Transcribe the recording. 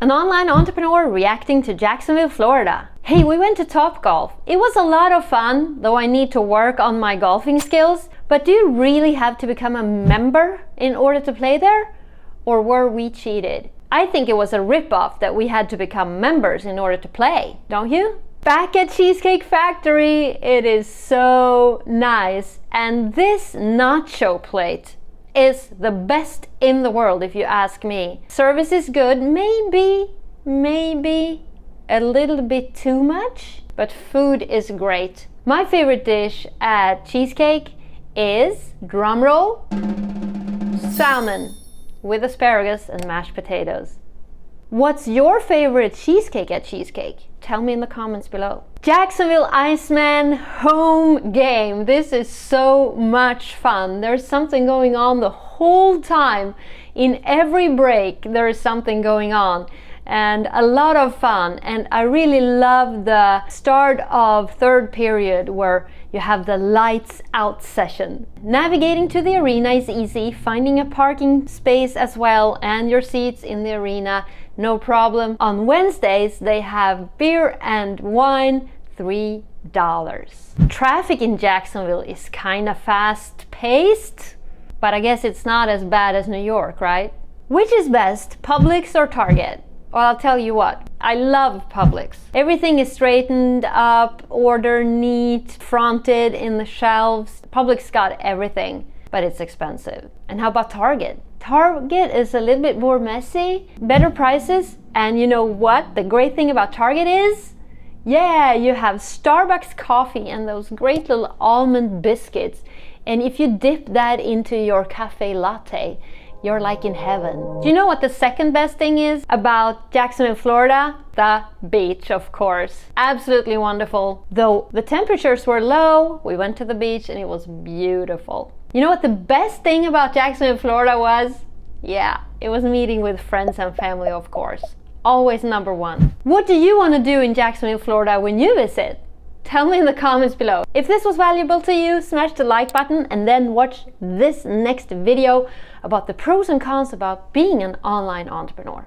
An online entrepreneur reacting to Jacksonville, Florida. Hey, we went to TopGolf. It was a lot of fun, though I need to work on my golfing skills. But do you really have to become a member in order to play there? Or were we cheated? I think it was a rip-off that we had to become members in order to play, don't you? Back at Cheesecake Factory, it is so nice. And this nacho plate is the best in the world if you ask me. Service is good, maybe a little bit too much, but food is great. My favorite dish at Cheesecake is, drumroll, salmon with asparagus and mashed potatoes. What's your favorite cheesecake at Cheesecake? Tell me in the comments below. Jacksonville Icemen home game. This is so much fun. There's something going on the whole time. In every break there is something going on and a lot of fun. And I really love the start of third period where you have the lights out session. Navigating to the arena is easy, finding a parking space as well and your seats in the arena, no problem. On Wednesdays they have beer and wine, $3. Traffic in Jacksonville is kind of fast paced, but I guess it's not as bad as New York, right? Which is best, Publix or Target? Well, I'll tell you what, I love Publix. Everything is straightened up, order neat, fronted in the shelves. Publix got everything, but it's expensive. And how about Target? Target is a little bit more messy, better prices, and you know what the great thing about Target is? Yeah, you have Starbucks coffee and those great little almond biscuits. And if you dip that into your cafe latte, you're like in heaven. Do you know what the second best thing is about Jacksonville, Florida? The beach, of course. Absolutely wonderful. Though the temperatures were low, we went to the beach and it was beautiful. You know what the best thing about Jacksonville, Florida was? Yeah, it was meeting with friends and family, of course. Always number one. What do you want to do in Jacksonville, Florida when you visit? Tell me in the comments below. If this was valuable to you, smash the like button and then watch this next video about the pros and cons about being an online entrepreneur.